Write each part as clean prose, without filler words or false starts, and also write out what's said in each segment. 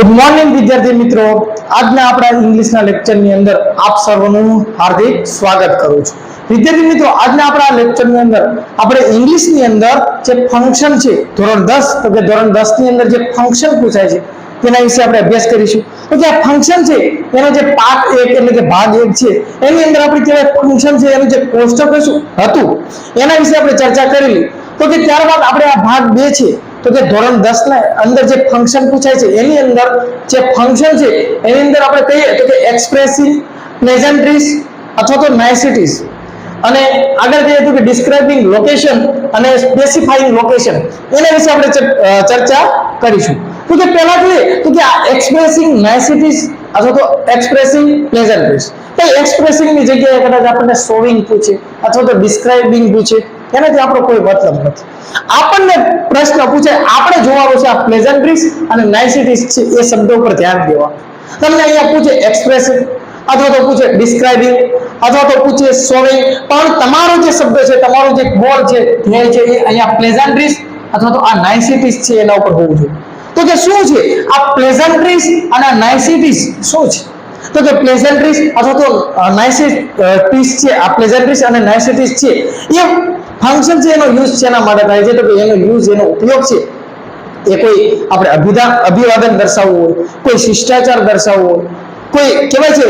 Good morning વિદ્યાર્થી મિત્રો, આજના આપણા ઇંગ્લિશના લેક્ચરની અંદર આપ સર્વનું હાર્દિક સ્વાગત કરું છું. વિદ્યાર્થી મિત્રો, આજના આપણા લેક્ચરની અંદર આપણે ઇંગ્લિશની અંદર જે ફંક્શન છે ધોરણ 10 તો કે ધોરણ 10 ની અંદર જે ફંક્શન પૂછાય છે તેના વિશે આપણે અભ્યાસ કરીશું. તો જે આ ફંક્શન છે એનો જે પાર્ટ 1 એટલે કે ભાગ 1 છે એની અંદર આપણે જે ફંક્શન છે એનું જે કોષ્ટક હતું એના વિશે આપણે ચર્ચા કરેલી. તો કે ત્યારબાદ આપણે આ ભાગ 2 છે તો કે ધોરણ 10 ના અંદર જે ફંક્શન પૂછાય છે એની અંદર જે ફંક્શન છે એની અંદર આપણે કહીએ તો કે એક્સપ્રેસિવ, પ્લેઝન્ટ્રીઝ અથવા તો નાઇસિટીઝ, અને આગળ કહીએ તો કે ડિસ્ક્રાઇબિંગ લોકેશન અને સ્પેસિફાઇંગ લોકેશન, એના વિશે આપણે ચર્ચા કરીશું. તો કે પહેલા જોઈએ તો કે આ એક્સપ્રેસિંગ નાઇસિટીઝ અથવા તો એક્સપ્રેસિંગ પ્લેઝન્ટ્રીઝ, તો એક્સપ્રેસિંગ ની જગ્યાએ કદાચ આપણને શોવિંગ પૂછે અથવા તો ડિસ્ક્રાઇબિંગ પૂછે, એનાથી આપણો કોઈ મતલબ નથી. આપણને પ્રશ્ન પૂછે આપણે જોવાનું છે આ પ્લેઝન્ટ્રીઝ અને નાઇસિટીઝ છે એ શબ્દો પર ધ્યાન દેવાનું. તમને અહીંયા પૂછે એક્સપ્રેસિવ અથવા તો પૂછે ડિસ્ક્રાઇબિંગ અથવા તો પૂછે શોવિંગ, પણ તમારો જે શબ્દ છે, તમારો જે ગોલ છે, ધ્યેય છે એ અહીંયા પ્લેઝન્ટ્રીઝ અથવા તો આ નાઇસિટીઝ છે એના ઉપર હોવું જોઈએ. તો કે શું છે આ પ્લેઝન્ટ્રીઝ અને નાઇસિટીઝ શું છે? તો કે પ્લેઝન્ટ્રીઝ અથવા તો નાઇસિટીઝ છે, આ પ્લેઝન્ટ્રીઝ અને નાઇસિટીઝ છે એ ફંક્શન છે એનો યુઝ શેના માટે થાય છે? તો કે એનો યુઝ, એનો ઉપયોગ છે એ કોઈ આપણે અભિવાદન દર્શાવવું હોય, કોઈ શિષ્ટાચાર દર્શાવવું હોય, કોઈ કહેવાય છે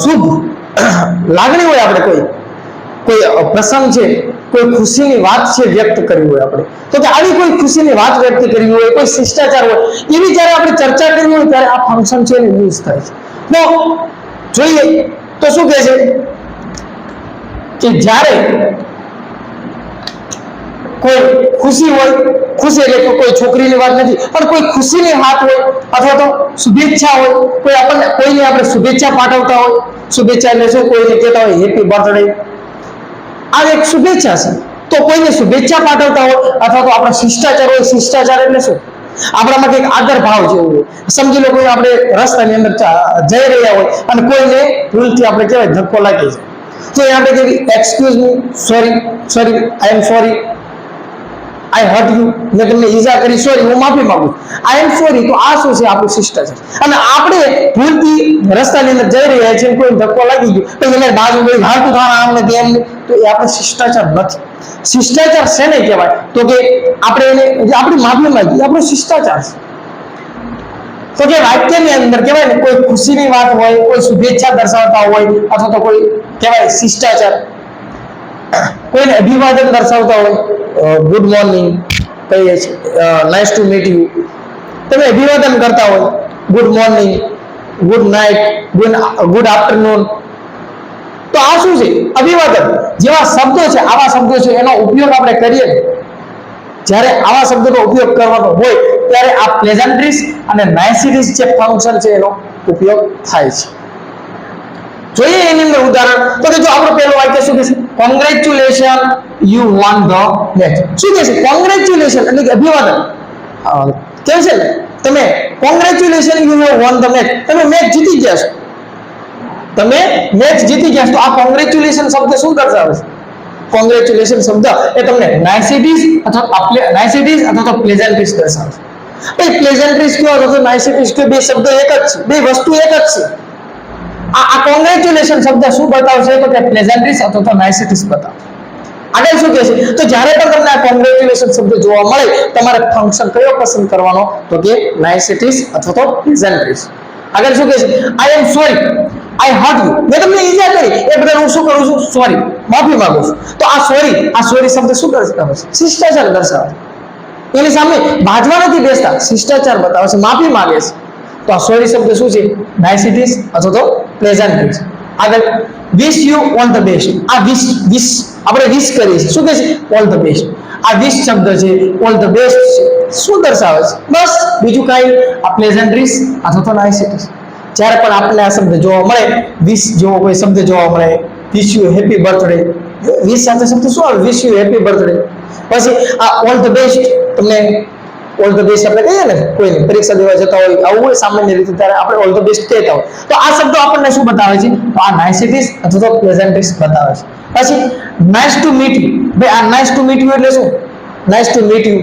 શુભ લાગણી હોય, આપણે કોઈ પ્રસંગ છે, કોઈ ખુશીની વાત છે વ્યક્ત કરવી હોય આપણે, તો કે આવી કોઈ ખુશીની વાત વ્યક્ત કરવી હોય, કોઈ શિષ્ટાચાર હોય, એવી જ્યારે આપણે ચર્ચા કરવી હોય ત્યારે આ ફંક્શન છે એનો યુઝ થાય છે. તો જોઈએ તો શું કહે છે કે જ્યારે કોઈ ખુશી હોય, ખુશી એટલે કોઈ છોકરીની વાત નથી, પણ કોઈ ખુશીની વાત હોય અથવા તો શુભેચ્છા હોય, કોઈ આપણને કોઈને આપણે શુભેચ્છા પાઠવતા હોય, શુભેચ્છા એટલે શું, કોઈને કહેતા હોય હેપી બર્થડે, આ એક શુભેચ્છા છે. તો કોઈને શુભેચ્છા પાઠવતા હોય અથવા તો આપણો શિષ્ટાચાર હોય, શિષ્ટાચાર એટલે શું, આપણામાં કંઈક આદર ભાવ જેવું હોય. સમજી લો કોઈ આપણે રસ્તાની અંદર જઈ રહ્યા હોય અને કોઈને ભૂલથી આપણે કહેવાય ધક્કો લાગી જાય, તો એ આપણે કહેવી excuse me, sorry, I am sorry, I hurt you, મેં તમને ઈજા કરી, સોરી, હું માફી માંગુ, આઈ એમ સોરી. તો આ શું છે? આપણું શિષ્ટાચાર. અને આપણે ભૂલથી રસ્તાની અંદર જઈ રહ્યા છીએ, કોઈ ધક્કો લાગી ગયો તો એને બાજુ ગઈ હાલતું થવા આમને તેમ, તો એ આપણો શિષ્ટાચાર નથી. શિષ્ટાચાર શેને કહેવાય? તો કે આપણે એને આપણી માફી માંગી, આપણો શિષ્ટાચાર છે. તો કે વાક્યની અંદર કહેવાય ને કોઈ ખુશીની વાત હોય, કોઈ શુભેચ્છા દર્શાવતા હોય અથવા તો કોઈ કહેવાય શિષ્ટાચાર, કોઈને અભિવાદન દર્શાવતા હોય, ગુડ મોર્નિંગ કહીએ છીએ, નાઇસ ટુ મીટ યુ, તમે અભિવાદન કરતા હોય good morning, good night, good afternoon, તો આ શું છે? અભિવાદન જેવા શબ્દો છે, આવા શબ્દો છે એનો ઉપયોગ આપણે કરીએ. જ્યારે આવા શબ્દોનો ઉપયોગ કરવાનો હોય ત્યારે આ પ્લેઝન્ટ્રીઝ અને નાઇસિટીઝ જે ફંક્શન છે એનો ઉપયોગ થાય છે. જોઈએ એની અંદર ઉદાહરણ. તો કે જો આપણું પહેલું વાક્ય શું કહે છે? Congratulation you won the match. શું કહે છે? કોંગ્રેચ્યુલેશન એટલે કે અભિવાદન કહે છે તમે congratulation you have won the match, તમે મેચ જીતી ગયા છો, તમે મેચ જીતી ગયા છો. તો આ કોંગ્રેચ્યુલેશન શબ્દ શું દર્શાવે છે? કોંગ્રેચ્યુલેશન શબ્દ એ તમને નાઇસિટીઝ અથવા તો પ્લેઝન્ટ્રીઝ દર્શાવે છે. ભાઈ પ્લેઝન્ટ્રીઝ કયો અથવા તો નાઇસિટીઝ કયો, બે શબ્દ એક જ છે, બે વસ્તુ એક જ છે. આ કોંગ્રેચ્યુલેશન શબ્દ શું બતાવશે? તો કે પ્લેઝન્ટ્રીઝ અથવા તો નાઇસિટીઝ બતાવશે. આગળ શું કહે છે? તો જ્યારે પણ તમને આ કોંગ્રેચ્યુલેશન શબ્દ જોવા મળે તમારે ફંક્શન કયો પસંદ કરવાનો? તો કે નાઇસિટીઝ અથવા તો પ્લેઝન્ટ્રીઝ. આગળ શું કહે છે? I am sorry, I hurt you, મેં તમને ઈજા કરી એ બદલ હું શું કરું છું? સોરી, માફી માંગુ છું. તો આ સોરી શબ્દ શું દર્શાવે છે? શિષ્ટાચાર દર્શાવે છે. એની સામે બાજવા નથી બેસતા, શિષ્ટાચાર બતાવે છે, માફી માંગે છે. તો આ સોરી શબ્દ શું છે? નાઇસિટીઝ અથવા તો પ્લેઝન્ટ્રીઝ. આગળ wish you all the best. આ વિશ આપણે વિશ કરીએ છીએ, શું કહે છે? All the best. આ વિશ શબ્દ છે, ઓલ ધ બેસ્ટ છે, શું દર્શાવે છે? બસ બીજું કાંઈ, આ પ્લેઝન્ટ્રીઝ અથવા તો નાઇસિટીઝ. જ્યારે પણ આપણને આ શબ્દ જોવા મળે, વિશ જેવો કોઈ શબ્દ જોવા મળે, વિશ યુ હેપી બર્થડે, વિશ સાથે શબ્દ શું આવે? Wish you happy birthday. પછી આ ઓલ ધ બેસ્ટ, તમને ઓલ ધ બેસ્ટ આપણે કહીએ ને, કોઈને પરીક્ષા દેવા જતા હોય આવું હોય સામાન્ય રીતે, ત્યારે આપણે ઓલ ધ બેસ્ટ કહેતા હોય. તો આ શબ્દો આપણને શું બતાવે છે? તો આ નાઇસિટીઝ અથવા તો પ્લેઝન્ટ્રીઝ બતાવે છે. પછી નાઇસ ટુ મીટ યુ. ભાઈ આ નાઇસ ટુ મીટ યુ એટલે શું? નાઇસ ટુ મીટ યુ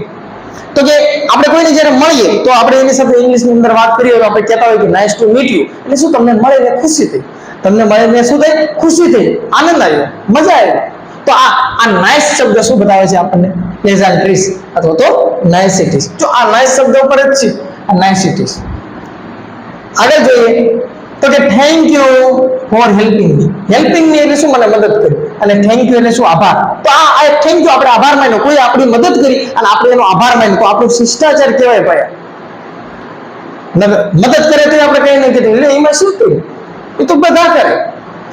તો કે આપણે કોઈને જ્યારે મળીએ તો આપણે એની સાથે ઇંગ્લિશની અંદર વાત કરીએ તો આપણે કહેતા હોય કે નાઇસ ટુ મીટ યુ, એટલે શું તમને મળીને ખુશી થઈ, તમને મળીને શું થઈ, ખુશી થઈ, આનંદ આવ્યો, મજા આવી. તો આ નાઇસ શબ્દ શું બતાવે છે આપણને, પ્લેઝન્ટ્રીઝ અથવા તો નાઇસિટીઝ. જો આ નાઇસ શબ્દ ઉપર જ છે આ નાઇસિટીઝ. આગળ જોઈએ તો કે thank you for helping me. Helping me એટલે શું, મને મદદ કરી, અને થેન્ક યુ એટલે શું, આભાર. તો આ થેન્ક યુ આપણે આભાર માન્યો, કોઈ આપણી મદદ કરી અને આપણે એનો આભાર માન્યો તો આપણું શિષ્ટાચાર કહેવાય ભાઈ. મદદ કરે તો આપણે કઈ નહીં કીધું, એટલે એમાં શું કર્યું, એ તો બધા કરે,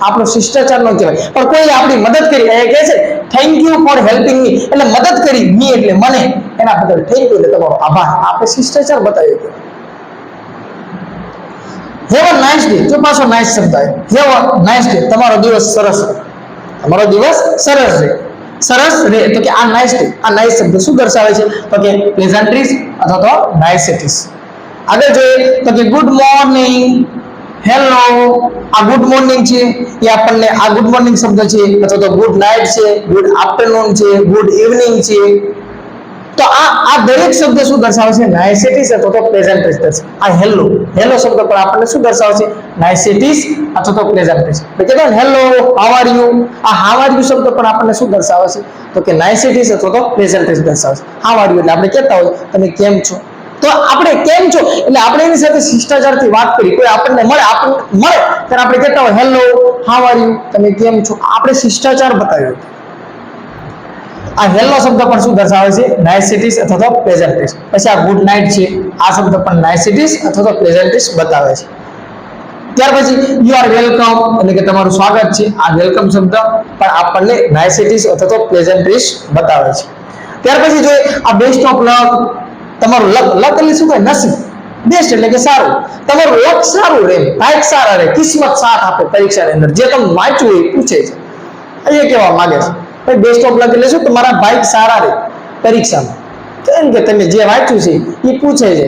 આપણો શિષ્ટાચાર નો કહેવાય. પણ કોઈ આપણી મદદ કરી એ કહે છે thank you for helping me, એટલે મદદ કરી, મી એટલે મને, એના બદલ થેન્ક યુ એટલે તમારો આભાર. આપણે શિષ્ટાચાર બતાવ્યો. Have a nice day. જો પાછો નાઇસ શબ્દ આવ્યો, હેવ અ નાઇસ ડે, તમારો દિવસ સરસ રહે, તમારો દિવસ સરસ રહે, સરસ રહે. તો કે આ નાઇસ ડે, આ નાઇસ શબ્દ શું દર્શાવે છે, તો કે પ્લેઝન્ટ્રીઝ અથવા તો નાઇસિટીઝ. આગળ જોઈએ તો કે ગુડ મોર્નિંગ, હેલો. આ ગુડ મોર્નિંગ છે એ આપણને, આ ગુડ મોર્નિંગ શબ્દ છે અથવા તો ગુડ નાઇટ છે, ગુડ આફ્ટરનૂન છે, ગુડ ઇવનિંગ છે. તો આ દરેક શબ્દ શું દર્શાવે છે, નાઇસિટીઝ અથવા તો પ્લેઝન્ટ્રીઝ દર્શાવે. આ હેલો, હેલો શબ્દ પણ આપણને શું દર્શાવે છે, નાઇસિટીઝ અથવા તો પ્લેઝન્ટ્રીઝ. તો કહેતા ને હેલો, હાઉ આર યુ, આ હાઉ આર યુ શબ્દ પણ આપણને શું દર્શાવે છે, તો કે નાઇસિટીઝ અથવા તો પ્લેઝન્ટ્રીઝ દર્શાવે છે. હાઉ આર યુ એટલે આપણે કહેતા હોય તમે કેમ છો, તો આપણે કેમ છો એટલે આપણે એની સાથે શિષ્ટાચારથી વાત કરી. કોઈ આપણને મળે ત્યારે આપણે કહેતા હોય હેલો, હાઉ આર યુ, તમે કેમ છો, આપણે શિષ્ટાચાર બતાવ્યો. આ હેલો શબ્દ પણ શું દર્શાવે છે, નાઇસિટીઝ અથવા તો પ્લેઝન્ટ્રીઝ. પછી આ ગુડ નાઇટ છે, આ શબ્દ પણ નાઇસિટીઝ અથવા તો પ્લેઝન્ટ્રીઝ બતાવે છે. ત્યાર પછી યુ આર વેલકમ એટલે કે તમારું સ્વાગત છે, આ વેલકમ શબ્દ પણ આપણને નાઇસિટીઝ અથવા તો પ્લેઝન્ટ્રીઝ બતાવે છે. ત્યાર પછી જોઈએ આ બેસ્ટ ઓફ લક, તમારું લક, લક એટલે શું થાય, નસીબ. બેસ્ટ એટલે કે સારું, તમારું લક સારું રહે, ભાગ સારા રહે, કિસ્મત સાથ આપે પરીક્ષાની અંદર, જે તમે વાંચ્યું હોય પૂછે છે. અહીંયા કેવા માંગે છે ભાઈ બેસ્ટ ઓફ લક એટલે શું, તમારા ભાગ સારા રહે પરીક્ષામાં. તો એમ કે તમે જે વાંચ્યું છે એ પૂછે છે,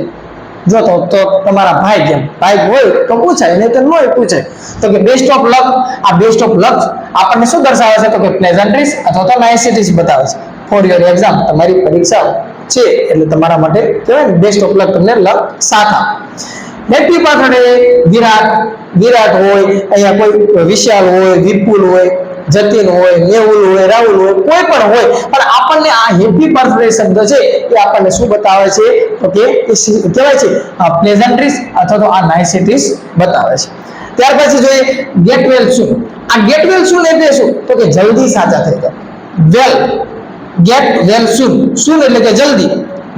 જો તો તમારા ભાઈ કેમ, ભાઈ હોય તો પૂછાય, નહીં તો ન પૂછાય. તો કે બેસ્ટ ઓફ લક, આ બેસ્ટ ઓફ લક આપણને શું દર્શાવે છે, તો કે પ્લેઝન્ટ્રીઝ અથવા તો નાઇસિટીઝ બતાવે છે. ફોર યોર એક્ઝામ, તમારી પરીક્ષા છે એટલે તમારા માટે કહેવાય ને બેસ્ટ ઓફ લક, તમને લક સાથ આપે. હેપી બર્થડે વિરાટ, વિરાટ હોય, અહીંયા કોઈ વિશાલ હોય, વિપુલ હોય, જતીન હોય, મેહુલ હોય, રાહુલ હોય, કોઈ પણ હોય, પણ આપણને આ હેપી બર્થડે શબ્દ છે એ આપણને શું બતાવે છે, તો કે કહેવાય છે પ્લેઝન્ટ્રીઝ અથવા તો આ નાઇસિટીઝ બતાવે છે. ત્યાર પછી જોઈએ ગેટ વેલ સૂન. આ ગેટ વેલ સૂન એટલે શું, તો કે જલ્દી સાજા થઈ જાવ. વેલ, ગેટ વેલ સૂન, સૂન એટલે કે જલ્દી,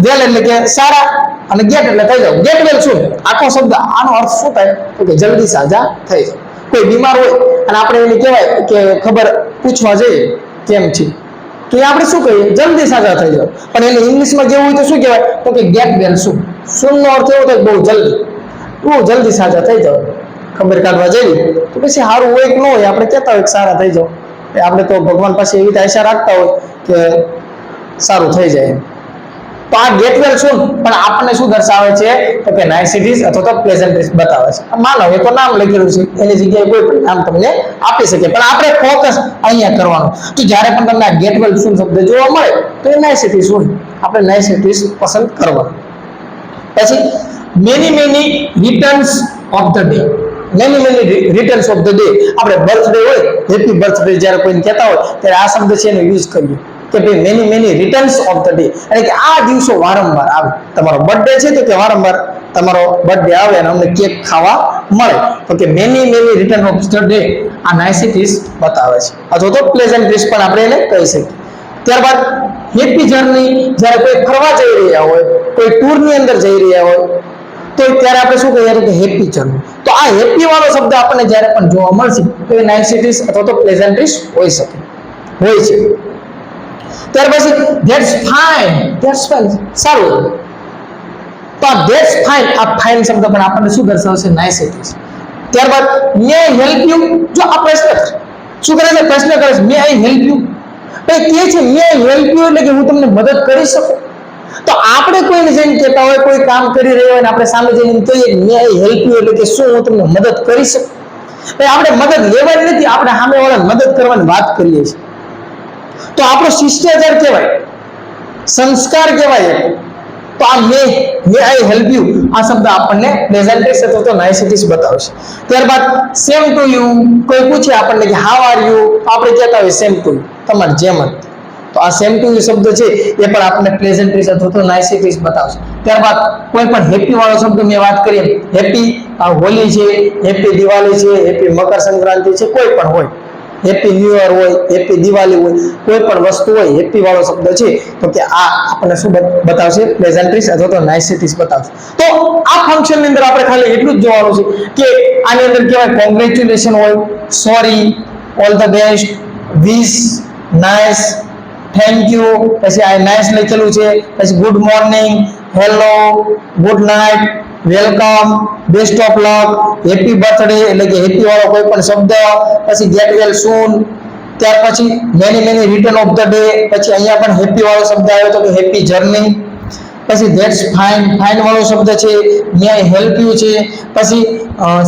વેલ એટલે કે સારા, અને ગેટ એટલે થઈ જાવ. ગેટ વેલ સૂન આખો શબ્દ, આનો અર્થ શું થાય, તો કે જલ્દી સાજા થઈ જાવ. કોઈ બીમાર હોય અને આપણે એને કહેવાય કે ખબર પૂછવા જઈએ કેમ છે, તો એ આપણે શું કહીએ, જલ્દી સાજા થઈ જાવ. પણ એને ઇંગ્લિશમાં કેવું હોય તો શું કહેવાય, તો કે ગેટ વેલ સૂન. સૂનનો અર્થ એવો થાય બહુ જલ્દી સાજા થઈ જાવ. ખબર કાઢવા જઈએ તો પછી સારું હોય કે ન હોય, આપણે કહેતા હોય કે સારા થઈ જાવ. આપણે તો ભગવાન પાસે એવી આશા રાખતા હોય કે સારું થઈ જાય. તો આ ગેટ વેલ સૂન પણ આપણને શું દર્શાવે છે, તો કે નાઇસિટીઝ અથવા તો પ્લેઝન્ટ્રીઝ બતાવે છે. માનો એ તો નામ લખેલું છે, એની જગ્યાએ કોઈ પણ નામ તમને આપી શકે, પણ આપણે ફોકસ અહીંયા કરવાનું. તો જ્યારે પણ તમને આ ગેટ વેલ સૂન શબ્દ જોવા મળે તો એ નાઇસિટીઝ હોય, આપણે નાઇસિટીઝ પસંદ કરવાનું. પછી many returns of the day, many returns of the day. આપણે બર્થડે હોય, હેપી બર્થડે જ્યારે કોઈને કહેતા હોય ત્યારે આ શબ્દ છે એનો યુઝ કરીએ કે ભાઈ many returns of the day, એટલે કે આ દિવસો વારંવાર આવે. તમારો બર્થડે છે તો કે વારંવાર તમારો બર્થડે આવે અને અમને કેક ખાવા મળે, તો કે many return of the day આ નાઇસિટીઝ બતાવે છે અથવા તો પ્લેઝન્ટ્રીઝ પણ આપણે એને કહી શકીએ. ત્યારબાદ હેપી જર્ની, જ્યારે કોઈ ફરવા જઈ રહ્યા હોય, કોઈ ટૂરની અંદર જઈ રહ્યા હોય તો ત્યારે આપણે શું કહીએ કે હેપી જર્ની. તો આ હેપી વાળો શબ્દ આપણને જ્યારે પણ જોવા મળશે તો એ નાઇસિટીઝ અથવા તો પ્લેઝન્ટ્રીઝ હોઈ શકે, હોય છે. ત્યાર પછી ધેટ્સ ફાઇન, સારું. તો આ ધેટ્સ ફાઇન, આ ફાઇન શબ્દ પણ આપણને શું દર્શાવશે, નાઇસિટીઝ. ત્યારબાદ મે આઈ હેલ્પ યુ, જો આ પ્રશ્ન શું કરે છે, પ્રશ્ન કરે છે મે આઈ હેલ્પ યુ. ભાઈ કે છે મે આઈ હેલ્પ યુ એટલે કે હું તમને મદદ કરી શકું. તો આપણે કોઈને જઈને કહેતા હોય, કોઈ કામ કરી રહ્યો હોય ને આપણે સામે જઈને કહીએ મે આઈ હેલ્પ યુ એટલે કે શું હું તમને મદદ કરી શકું. ભાઈ આપણે મદદ લેવાની નથી, આપણે સામેવાળાને મદદ કરવાની વાત કરીએ છીએ. તો આપણો શિષ્ટાચાર કહેવાય, સંસ્કાર કહેવાય, તો આ મે આઈ હેલ્પ યુ આ શબ્દ આપણને પ્લેઝન્ટ્રીઝ અથવા તો નાઇસિટીઝ બતાવશે. ત્યારબાદ સેમ ટુ યુ, કોઈ પૂછે આપણને કે હાઉ આર યુ, આપણે કહેતા હોય સેમ ટુ યુ, તમારી જેમ જ. તો આ સેમ ટુ યુ શબ્દ છે એ પણ આપણને પ્લેઝન્ટ્રીઝ અથવા તો નાઇસિટીઝ બતાવશે. ત્યારબાદ કોઈ પણ હેપી વાળો શબ્દ મેં વાત કરી, હેપી હોલી છે, હેપી દિવાળી છે, હેપી મકર સંક્રાંતિ છે, કોઈ પણ હોય, હેપી ન્યુ યર હોય, હેપી દિવાળી હોય, કોઈ પણ વસ્તુ હોય હેપી વાળો શબ્દ છે તો કે આ આપણને શું બતાવશે? પ્લેઝન્ટ્રીઝ અથવા તો નાઇસિટીઝ બતાવશે. તો આ ફંક્શન ની અંદર આપણે ખાલી એટલું જ જોવાનું છે કે આની અંદર કહેવાય કોંગ્રેચ્યુલેશન હોય, sorry, all the best, wish, nice, thank you, પછી આ નાઇસ લખેલું છે, પછી good morning, hello, good night, welcome, best of luck, happy birthday એટલે કે હેપી વાળો કોઈ પણ શબ્દ, પછી ગેટ વેલ સૂન, ત્યાર પછી many return of the day, પછી અહીંયા પણ હેપી વાળો શબ્દ આવ્યો તો કે હેપી જર્ની, પછી ધેટ્સ ફાઇન, ફાઇન વાળો શબ્દ છે, મે આઈ હેલ્પ યુ છે, પછી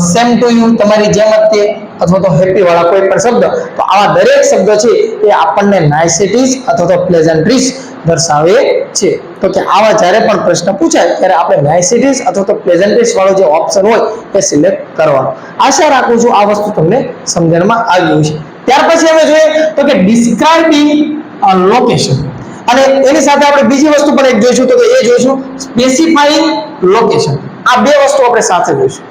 સેમ ટુ યુ, તમારી જેમ જ તે, અથવા તો હેપી વાળા કોઈ પણ શબ્દ. તો આવા દરેક શબ્દ છે એ આપણને નાઇસિટીઝ અથવા તો પ્લેઝન્ટ્રીઝ દર્શાવે છે. તો કે આવા જ્યારે પણ પ્રશ્ન પૂછાય ત્યારે આપણે નાઇસિટીઝ અથવા તો પ્લેઝન્ટ્રીઝ વાળો જે ઓપ્શન હોય એ સિલેક્ટ કરવાનો. આશા રાખું છું આ વસ્તુ તમને સમજણમાં આવી છે. ત્યાર પછી અમે જોઈએ તો કે ડિસ્ક્રાઇબિંગ લોકેશન, અને એની સાથે આપણે બીજી વસ્તુ પણ એક જોઈશું તો કે એ જોઈશું સ્પેસિફાઈંગ લોકેશન. આ બે વસ્તુ આપણે સાથે જોઈશું,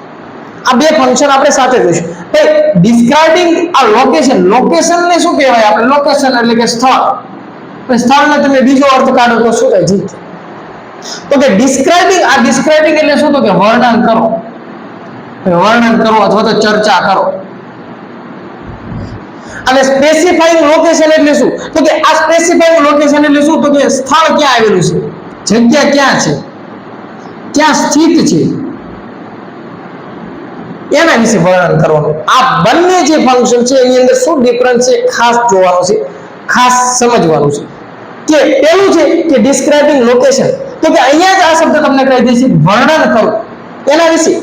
આ બે ફંક્શન આપણે સાથે જોઈશું. ભાઈ ડિસ્ક્રાઇબિંગ આ લોકેશન, લોકેશન ને શું કહેવાય? આપણે લોકેશન એટલે કે સ્થળ, સ્થળને તમે બીજો અર્થ કાઢો તો શું થાય? જીત. તો કે ડિસ્ક્રાઇબિંગ, આ ડિસ્ક્રાઇબિંગ એટલે શું? તો કે વર્ણન કરો, વર્ણન કરો અથવા તો ચર્ચા કરો. અને સ્પેસિફાઈંગ લોકેશન એટલે શું? તો કે આ સ્પેસિફાઈંગ લોકેશન એટલે શું? તો કે સ્થળ ક્યાં આવેલું છે, જગ્યા ક્યાં છે, ક્યાં સ્થિત છે, એના વિશે વર્ણન કરવાનું. આ બંને જે ફંક્શન છે એની અંદર શું ડિફરન્સ છે ખાસ જોવાનું છે, ખાસ સમજવાનું છે. કે પેલું છે કે ડિસ્ક્રાઇબિંગ લોકેશન, તો કે અહીંયા જ આ શબ્દ તમને કહી દે છે વર્ણન કરો એના વિશે,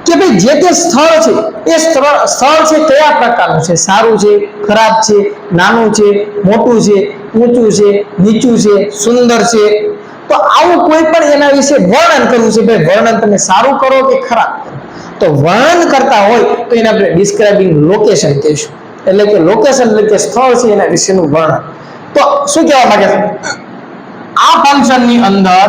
કે ભાઈ જે તે સ્થળ છે એ સ્થળ છે કયા પ્રકારનું છે, સારું છે, ખરાબ છે, નાનું છે, મોટું છે, ઊંચું છે, નીચું છે, સુંદર છે. તો આવું કોઈ પણ એના વિશે વર્ણન કરવું છે. ભાઈ વર્ણન તમે સારું કરો કે ખરાબ કરો, તો વર્ણન કરતા હોય તો એને આપણે ડિસ્ક્રાઇબિંગ લોકેશન કહીશું. એટલે કે લોકેશન એટલે કે સ્થળ છે એના વિશેનું વર્ણન. તો શું કહેવા માંગે છે? આ ફંક્શન ની અંદર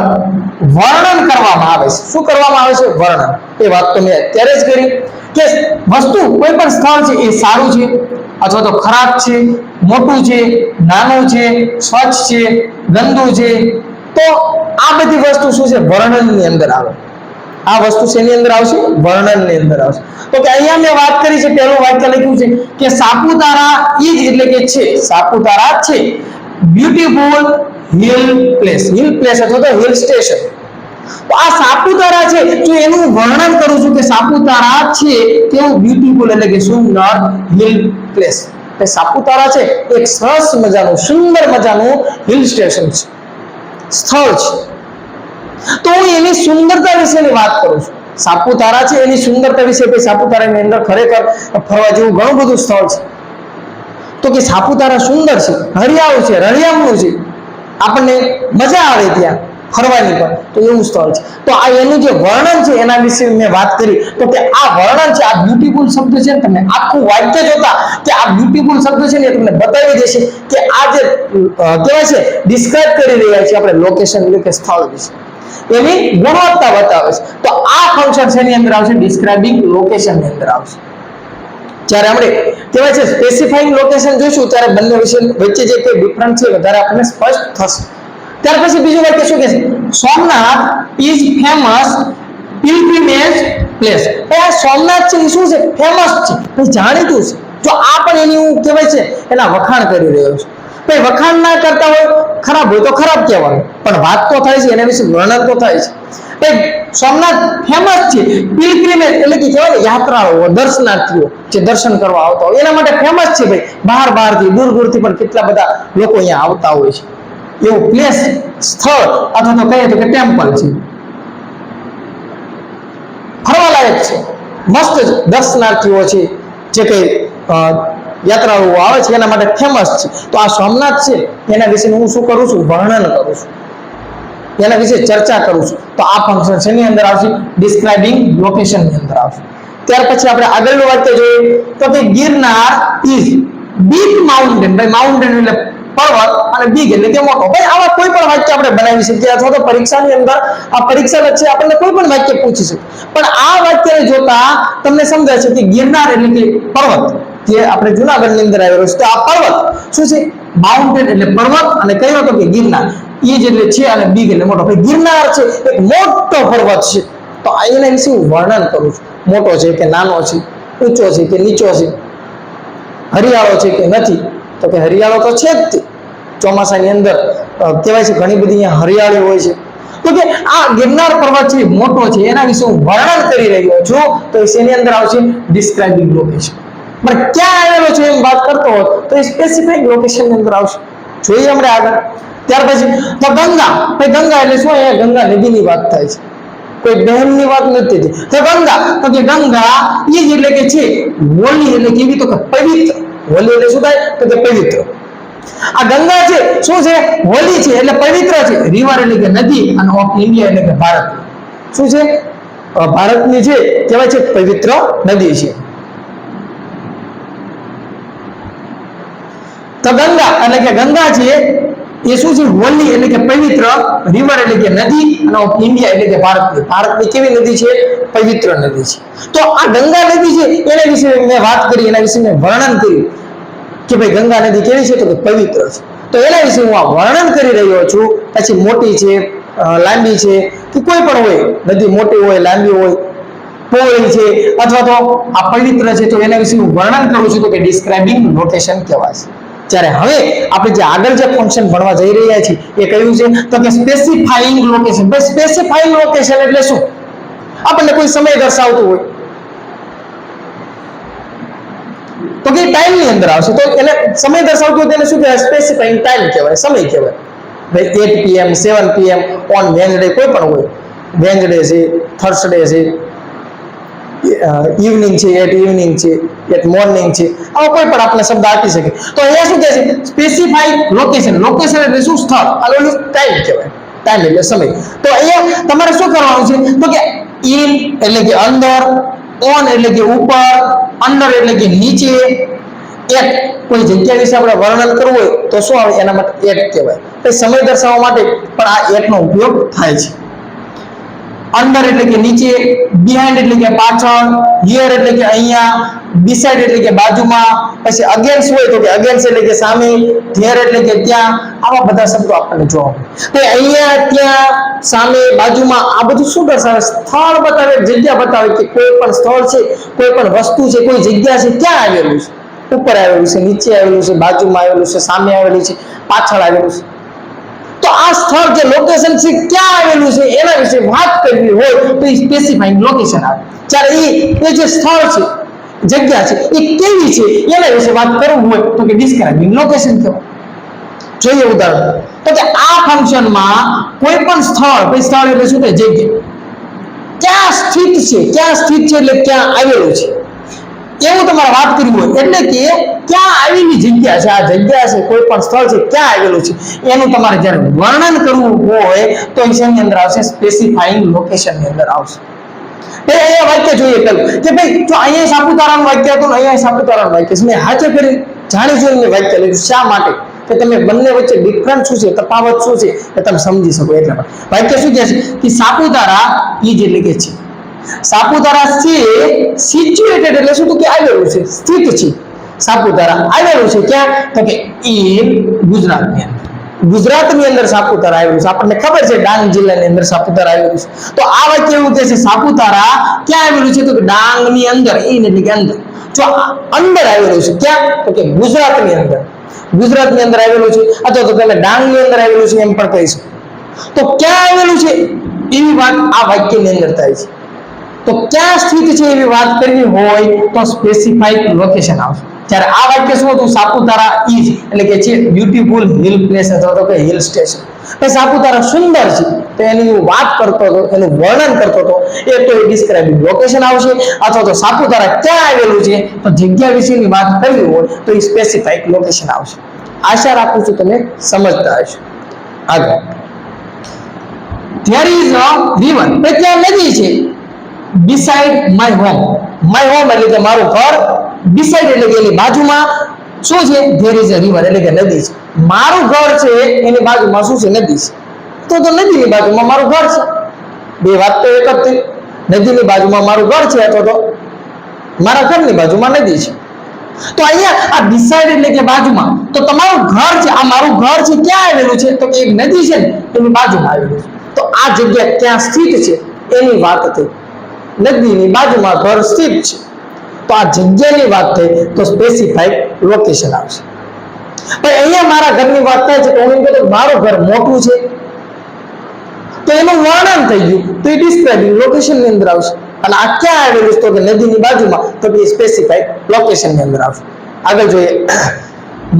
વર્ણન કરવામાં આવે છે. શું કરવામાં આવે છે? વર્ણન. એ વાત તો મેં અત્યારે જ કરી કે વસ્તુ કોઈ પણ સ્થળ છે એ સારું છે અથવા તો ખરાબ છે, મોટું છે, નાનું છે, સ્વચ્છ છે, ગંદુ છે, તો આ બધી વસ્તુ શું છે? વર્ણનની અંદર આવે. આ વસ્તુ શેની અંદર આવશે? વર્ણનની અંદર આવશે. તો કે અહીંયા મેં વાત કરી છે, પહેલું વાક્ય લખ્યું છે કે સાપુતારા ઇઝ એટલે કે છે, સાપુતારા છે beautiful hill place, hill place અથવા તો હિલ સ્ટેશન. તો આ સાપુતારા છે, જો એનું વર્ણન કરું છું કે સાપુતારા છે કેવું બ્યુટીફુલ એટલે કે સુંદર હિલ પ્લેસ. એ સાપુતારા છે એક સરસ મજાનું સુંદર મજાનું હિલ સ્ટેશન છે, સ્થળ છે. તો હું એની સુંદરતા વિશેની વાત કરું છું. સાપુતારા છે એની સુંદરતા વિશે, કે સાપુતારાની અંદર ખરેખર ફરવા જેવું ઘણું બધું સ્થળ છે. તો કે સાપુતારા સુંદર છે, હરિયાળું છે, રળિયામણું છે, આપણને મજા આવે ત્યાં ફરવાની પણ, તો એવું સ્થળ છે. તો આ એનું જે વર્ણન છે એના વિશે મેં વાત કરી. તો કે આ વર્ણન છે, આ બ્યુટીફુલ શબ્દ છે ને, તમે આખું વાક્ય જોતા કે આ બ્યુટીફુલ શબ્દ છે ને એ તમને બતાવી દેશે કે આ જે કહેવાય છે ડિસ્ક્રાઇબ કરી રહ્યા છે આપણે લોકેશન એટલે કે સ્થળ વિશે, એની ગુણવત્તા બતાવે છે. તો આ ફંક્શન શેની અંદર આવશે? ડિસ્ક્રાઇબિંગ લોકેશન ની અંદર આવશે. જ્યારે આપણે કહેવાય છે સ્પેસિફાઈંગ લોકેશન જોઈશું ત્યારે બંને વિશે વચ્ચે જે કોઈ ડિફરન્સ છે વધારે આપણને સ્પષ્ટ થશે. ત્યાર પછી બીજું વાક્ય શું કહે છે? Somnath is famous pilgrimage place. આ સોમનાથ છે એ શું છે? ફેમસ છે, જાણીતું છે. જો આ પણ એની હું કહેવાય છે એના વખાણ કરી રહ્યો છું. ભાઈ વખાણ ના કરતા હોય, ખરાબ હોય તો ખરાબ કહેવાનું, પણ વાત તો થાય છે, એના વિશે વર્ણન તો થાય છે. ભાઈ સોમનાથ ફેમસ છે, પિલગ્રિમેજ એટલે કે કહેવાય યાત્રાળુઓ, દર્શનાર્થીઓ જે દર્શન કરવા આવતા હોય એના માટે ફેમસ છે. ભાઈ બહારથી દૂર દૂરથી પણ કેટલા બધા લોકો અહીંયા આવતા હોય છે. એવું પ્લેસ, સ્થળ અથવા તો કહીએ તો કે ટેમ્પલ છે, ફરવાલાયક છે, મસ્ત દર્શનાર્થીઓ છે, જે કઈ યાત્રાળુઓ આવે છે એના માટે ફેમસ છે. તો આ સોમનાથ છે એના વિશે હું શું કરું છું? વર્ણન કરું છું. એના વિશે ચર્ચા કરું છું તો આ ફંક્શન શેની અંદર આવશે? ડિસ્ક્રાઇબિંગ લોકેશન ની અંદર આવશે. ત્યાર પછી આપણે આગળનું વાક્ય જોઈએ તો કે ગિરનાર ઇઝ બિગ માઉન્ટેન. ભાઈ માઉન્ટેન એટલે પર્વત અને બિગ એટલે કે મોટો. ભાઈ આવા કોઈ પણ વાક્ય આપણે બનાવી શકીએ અથવા તો પરીક્ષાની અંદર આ પરીક્ષા વચ્ચે આપણને કોઈ પણ વાક્ય પૂછી શકે. પણ આ વાક્યને જોતા તમને સમજાય છે કે ગિરનાર એટલે કે પર્વત જે આપણે જુનાગઢની અંદર આવેલો છે તો આ પર્વત શું છે? માઉન્ટેન એટલે પર્વત અને કયો તો કે ગિરનાર એ જ એટલે છે અને બિગ એટલે મોટો. ભાઈ ગિરનાર છે એક મોટો પર્વત છે તો એના વિશે હું વર્ણન કરું છું. મોટો છે કે નાનો છે, ઊંચો છે કે નીચો છે, હરિયાળો છે કે નથી? તો કે હરિયાળો તો છે જ. ચોમાસાની અંદર કહેવાય છે ઘણી બધી અહીંયા હરિયાળી હોય છે. તો કે આ ગિરનાર પર્વત છે મોટો છે એના વિશે હું વર્ણન કરી રહ્યો છું તો એની અંદર આવશે ડિસ્ક્રાઇબિંગ લોકેશન. પણ ક્યાં આવેલો છે એમ વાત કરતો હોત તો એ સ્પેસિફિક લોકેશન ની અંદર આવશે. જોઈએ આપણે આગળ. ત્યાર પછી તો ગંગા. ભાઈ ગંગા એટલે શું? અહીંયા ગંગા નદીની વાત થાય છે, કોઈ બહેનની વાત નથી. તો ગંગા તો કે ગંગા એ જ એટલે કે છે હોલી એટલે કેવી? તો કે પવિત્ર. હોલી એટલે શું થાય? તો કે પવિત્ર. આ ગંગા છે શું છે? હોલી છે એટલે પવિત્ર છે. રિવર એટલે કે નદી અને ઓફ ઇન્ડિયા એટલે કે ભારત. શું છે? ભારતની છે કહેવાય છે પવિત્ર નદી છે. તો ગંગા એટલે કે ગંગા છે એ શું છે? હોલી એટલે કે પવિત્ર, રિવર એટલે કે નદી અને ઓફ ઇન્ડિયા એટલે કે ભારતની. ભારતની કેવી નદી છે? પવિત્ર નદી છે. તો આ ગંગા નદી છે એના વિશે મેં વાત કરી, એના વિશે મેં વર્ણન કર્યું કે ભાઈ ગંગા નદી કેવી છે? તો કે પવિત્ર છે. તો એના વિશે હું આ વર્ણન કરી રહ્યો છું. પછી મોટી છે, લાંબી છે કે કોઈ પણ હોય, નદી મોટી હોય, લાંબી હોય, પહોળી છે અથવા તો આ પવિત્ર છે તો એના વિશે હું વર્ણન કરું છું તો કે ડિસ્ક્રાઇબિંગ લોકેશન કહેવાય છે. ત્યારે હવે આપણે જે આગળ જે ફંક્શન ભણવા જઈ રહ્યા છીએ એ કયું છે? તો કે સ્પેસિફાઈંગ લોકેશન. ભાઈ સ્પેસિફાઈંગ લોકેશન એટલે શું? આપણને કોઈ સમય દર્શાવતું હોય તો કે ટાઈમ ની અંદર આવશે તો એને સમય દર્શાવતું હોય તેને શું કહેવાય? સ્પેસિફાઈંગ ટાઈમ કહેવાય, સમય કહેવાય. ભાઈ 8 PM 7 PM ઓન વેનસડે કોઈ પણ હોય, વેનસડે છે, થર્સડે છે, ઇવનિંગ છે, એટ ઇવનિંગ છે, એટ મોર્નિંગ છે, આવો કોઈ પણ આપણે શબ્દ આપી શકે. તો અહીંયા શું કહે છે? Specified location. લોકેશન એટલે શું? સ્થળ. આ ટાઈમ કહેવાય, ટાઈમ એટલે સમય. તો અહીંયા તમારે શું કરવાનું છે? તો કે ઇન એટલે કે અંદર, ઓન એટલે કે ઉપર, અંડર એટલે કે નીચે, એટ કોઈ જગ્યા વિશે આપણે વર્ણન કરવું હોય તો શું આવે? એના માટે એટ કહેવાય. તો સમય દર્શાવવા માટે પણ આ એટ નો ઉપયોગ થાય છે. અંડર એટલે કે નીચે, બિહાઇન્ડ એટલે કે પાછળ, હિયર એટલે કે અહીંયા, બિસાઇડ એટલે કે બાજુમાં, પછી અગેન્સ્ટ હોય તો કે અગેન્સ્ટ એટલે કે સામે, ધેર એટલે કે ત્યાં. આવા બધા શબ્દો આપણને જોવા મળે. તો અહીંયા, ત્યાં, સામે, બાજુમાં આ બધું શું દર્શાવે? સ્થળ બતાવે, જગ્યા બતાવે કે કોઈ પણ સ્થળ છે, કોઈ પણ વસ્તુ છે, કોઈ જગ્યા છે ક્યાં આવેલું છે? ઉપર આવેલું છે, નીચે આવેલું છે, બાજુમાં આવેલું છે, સામે આવેલું છે, પાછળ આવેલું છે. તો આ સ્થળ જે લોકેશન છે ક્યાં આવેલું છે એના વિશે વાત કરવી હોય તો એ સ્પેસિફાઈંગ લોકેશન આવે. જ્યારે એ જે સ્થળ છે, જગ્યા છે એ કેવી છે એના વિશે વાત કરવું હોય તો કે ડિસ્ક્રાઇબિંગ લોકેશન કહેવાય. જોઈએ ઉદાહરણ તો કે આ ફંક્શનમાં કોઈ પણ સ્થળ, કોઈ સ્થળ એટલે શું થાય? જગ્યા. ક્યાં સ્થિત છે? ક્યાં સ્થિત છે એટલે ક્યાં આવેલું છે એવું તમારે વાત કરવી હોય એટલે કે ક્યાં આવેલી જગ્યા છે, આ જગ્યા છે, કોઈ પણ સ્થળ છે ક્યાં આવેલું છે એનું તમારે જ્યારે વર્ણન કરવું હોય તો એની અંદર આવશે સ્પેસિફાઈંગ લોકેશન ની અંદર આવશે. અહીંયા વાક્ય જોઈએ પેલું કે ભાઈ જો અહીંયા સાપુતારાનું વાક્ય હતું ને અહીંયા સાપુતારાનું વાક્ય છે, મેં હાથે કરી જાણી જોઈને વાક્ય લખ્યું. શા માટે? કે તમે બંને વચ્ચે ડિફરન્સ શું છે, તફાવત શું છે એ તમે સમજી શકો એટલા માટે. વાક્ય શું કહે છે કે સાપુતારા ઈ જ એટલે કે છે. સાપુતારા છે સિચ્યુએટેડ એટલે શું? તો કે આવેલું છે, સ્થિત છે. સાપુતારા આવેલું છે ક્યાં? તો કે ઇન ગુજરાતની અંદર. ગુજરાતની અંદર સાપુતારા આવેલું છે. આપણને ખબર છે ડાંગ જિલ્લાની અંદર સાપુતારા આવેલું છે. તો આ વાક્ય એવું કહે છે સાપુતારા ક્યાં આવેલું છે? તો કે ડાંગની અંદર, ઇન એટલે કે અંદર. જો અંદર આવેલું છે ક્યાં? તો કે ગુજરાતની અંદર. ગુજરાતની અંદર આવેલું છે અથવા તો તમે ડાંગની અંદર આવેલું છે એમ પણ કહી શકો. તો ક્યાં આવેલું છે એવી વાત આ વાક્યની અંદર થાય છે. તો ક્યાં સ્થિત છે એવી વાત કરવી હોય તો સ્પેસિફાઈડ લોકેશન આવશે. જ્યારે આ વાક્ય શું હતું? સાપુતારા ઇઝ એટલે કે છે બ્યુટીફુલ હિલ પ્લેસ અથવા તો કે હિલ સ્ટેશન. તો સાપુતારા સુંદર છે તો એની હું વાત કરતો હતો, એનું વર્ણન કરતો હતો એ તો એ ડિસ્ક્રાઇબિંગ લોકેશન આવશે. અથવા તો સાપુતારા ક્યાં આવેલું છે તો જગ્યા વિશેની વાત કરવી હોય તો એ સ્પેસિફાઈડ લોકેશન આવશે. આશા રાખું છું તમે સમજતા હશો. આગળ there is a river, એટલે ત્યાં નદી છે. beside my home, my home એટલે કે મારું ઘર, beside એટલે કે એની બાજુમાં શું છે? there is a river એટલે કે નદી છે. મારું ઘર છે એની બાજુમાં શું છે? નદી છે. તો નદીની બાજુમાં મારું ઘર છે. બે વાત તો એક જ થઈ. નદીની બાજુમાં મારું ઘર છે અથવા તો મારા ઘરની બાજુમાં નદી છે. તો અહીંયા આ beside એટલે કે બાજુમાં, તો તમારું ઘર છે, આ મારું ઘર છે ક્યાં આવેલું છે? તો કે એક નદી છે ને એની બાજુમાં આવેલું છે. તો આ જગ્યા ક્યાં સ્થિત છે એની વાત થઈ. નદીની બાજુમાં ઘર સ્થિત છે. તો આ જગ્યાની વાત થઈ તો સ્પેસિફાઈડ લોકેશન આવશે. પણ અહીંયા મારા ઘરની વાત થાય છે તો હું એમ કહું મારું ઘર મોટું છે તો એનું વર્ણન થઈ ગયું તો એ ડિસ્ક્રાઇબિંગ લોકેશન ની અંદર આવશે. અને આ ક્યાં આવેલું છે? તો કે નદીની બાજુમાં, તો કે સ્પેસિફાઈડ લોકેશન ની અંદર આવશે. આગળ જોઈએ,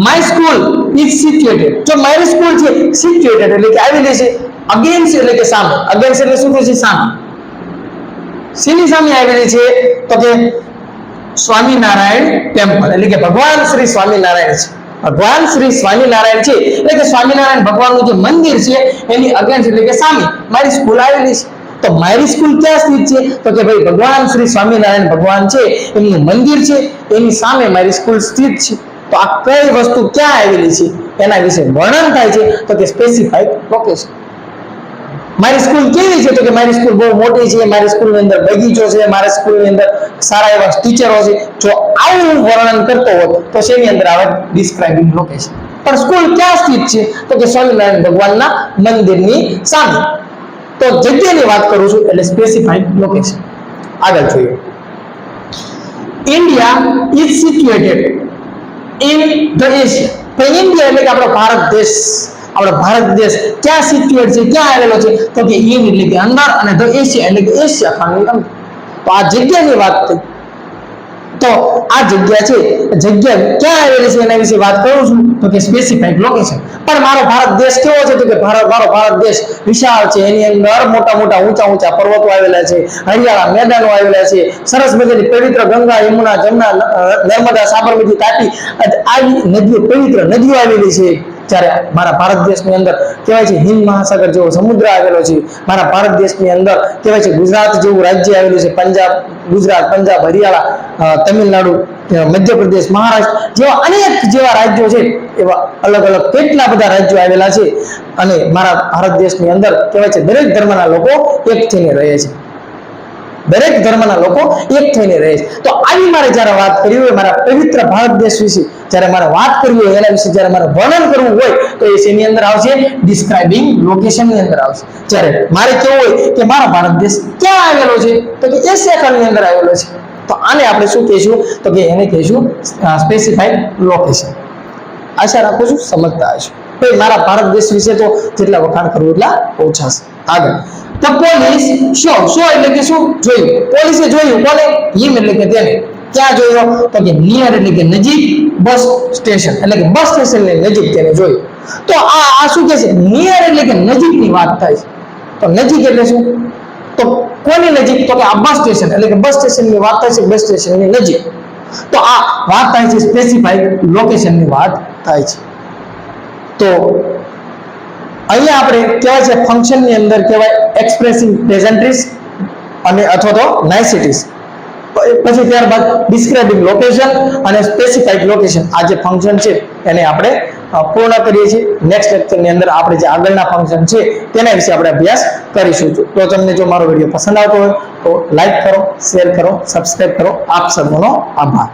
માય સ્કૂલ ઇઝ સિચ્યુએટેડ. જો મારી સ્કૂલ છે સિચ્યુએટેડ એટલે કે આવેલી છે અગેન્સ્ટ એટલે કે સામે. અગેન્સ્ટ એટલે શું છે? સામે. શેની સામે આવેલી છે? તો કે સ્વામિનારાયણ ટેમ્પલ એટલે કે ભગવાન શ્રી સ્વામિનારાયણ છે. ભગવાન શ્રી સ્વામિનારાયણ છે એટલે કે સ્વામિનારાયણ ભગવાનનું જે મંદિર છે એની અગેન્સ્ટ એટલે કે સામે મારી સ્કૂલ આવેલી છે. તો મારી સ્કૂલ ક્યાં સ્થિત છે? તો કે ભાઈ ભગવાન શ્રી સ્વામિનારાયણ ભગવાન છે એમનું મંદિર છે એની સામે મારી સ્કૂલ સ્થિત છે. તો આ કઈ વસ્તુ ક્યાં આવેલી છે એના વિશે વર્ણન થાય છે તો કે સ્પેસિફાઈડ લોકેશન. મારી સ્કૂલ કેવી છે? તો કે મારી સ્કૂલ બહુ મોટી છે, મારી સ્કૂલની અંદર બગીચો છે, મારી સ્કૂલની અંદર સારા એવા ટીચરો છે. જો આવું વર્ણન કરતો હોત તો શેની અંદર આવે? Describing location. પણ સ્કૂલ ક્યાં સ્થિત છે? તો કે સ્વામિનારાયણ ભગવાનના મંદિરની સામે. તો જગ્યાની વાત કરું છું એટલે સ્પેસિફાઈડ લોકેશન. આગળ જોઈએ, India is situated in the Asia. તો ઇન્ડિયા એટલે કે આપણો ભારત દેશ, આપણો ભારત દેશ ક્યાં સિચ્યુએટ છે, ક્યાં આવેલો છે? તો કે ઇન એટલે કે અંદર અને ધ એશિયા એટલે કે એશિયા ખંડની અંદર. તો આ જગ્યાની વાત થઈ. તો આ જગ્યા છે, જગ્યા ક્યાં આવેલી છે એના વિશે વાત કરું છું તો કે સ્પેસિફાઈડ લોકેશન. પણ મારો ભારત દેશ કેવો છે? તો કે મારો ભારત દેશ વિશાળ છે. એની અંદર મોટા મોટા ઊંચા પર્વતો આવેલા છે, હરિયાળા મેદાનો આવેલા છે, સરસ મજાની પવિત્ર ગંગા, યમુના, જમના, નર્મદા, સાબરમતી, તાપી આવી નદીઓ, પવિત્ર નદીઓ આવેલી છે. જ્યારે મારા ભારત દેશની અંદર કહેવાય છે હિન્દ મહાસાગર જેવો સમુદ્ર આવેલો છે. મારા ભારત દેશની અંદર કહેવાય છે ગુજરાત જેવું રાજ્ય આવેલું છે. પંજાબ, ગુજરાત, પંજાબ, હરિયાણા, તમિલનાડુ, મધ્યપ્રદેશ, મહારાષ્ટ્ર જેવા અનેક જેવા રાજ્યો છે. એવા અલગ અલગ કેટલા બધા રાજ્યો આવેલા છે. અને મારા ભારત દેશની અંદર કહેવાય છે દરેક ધર્મના લોકો એક થઈને રહે છે. દરેક ધર્મના લોકો એક થઈને રહે છે. તો આવી મારે જ્યારે વાત કરવી હોય મારા પવિત્ર ભારત દેશ વિશે, જ્યારે મારે વાત કરવી હોય એના વિશે જ્યારે મારે વર્ણન કરવું હોય તો એ શેની અંદર આવશે? ડિસ્ક્રાઇબિંગ લોકેશન ની અંદર આવશે. જ્યારે મારે કેવું હોય કે મારો ભારત દેશ ક્યાં આવેલો છે? તો કે એશિયા ખંડની અંદર આવેલો છે. તો આને આપણે શું કહીશું? તો કે એને કહીશું સ્પેસિફાઈડ લોકેશન. આશા રાખું છું સમજતા હશો. ભાઈ મારા ભારત દેશ વિશે તો જેટલા વખાણ કરવું એટલા ઓછા છે. આગળ, the police show એટલે કે શું? જોયું. પોલીસે જોયું કોને? હિમ એટલે કે તેને. ક્યાં જોયો? તો કે નિયર એટલે કે નજીક, બસ સ્ટેશન એટલે કે બસ સ્ટેશન ની નજીક તેને જોયું. તો આ શું કહે છે? નિયર એટલે કે નજીકની વાત થાય છે. તો નજીક એટલે શું? તો કોની નજીક? તો કે આ બસ સ્ટેશન એટલે કે બસ સ્ટેશન ની વાત થાય છે, બસ સ્ટેશન ની નજીક. તો આ વાત થાય છે સ્પેસિફાઈડ લોકેશન ની વાત થાય છે. તો અહીંયા આપણે કહેવાય છે ફંક્શન ની અંદર કહેવાય એક્સપ્રેસિંગ પ્લેઝન્ટ્રીઝ અને અથવા તો નાઇસિટીઝ. પછી ત્યારબાદ ડિસ્ક્રાઇબિંગ લોકેશન અને સ્પેસિફાઈડ લોકેશન. આ જે ફંક્શન છે એને આપણે પૂર્ણ કરીએ છીએ. નેક્સ્ટ લેક્ચરની અંદર આપણે જે આગળના ફંક્શન છે તેના વિશે આપણે અભ્યાસ કરીશું. તો તમને જો મારો વિડીયો પસંદ આવતો હોય તો લાઈક કરો, શેર કરો, સબસ્ક્રાઇબ કરો. આપ સર્વનો આભાર.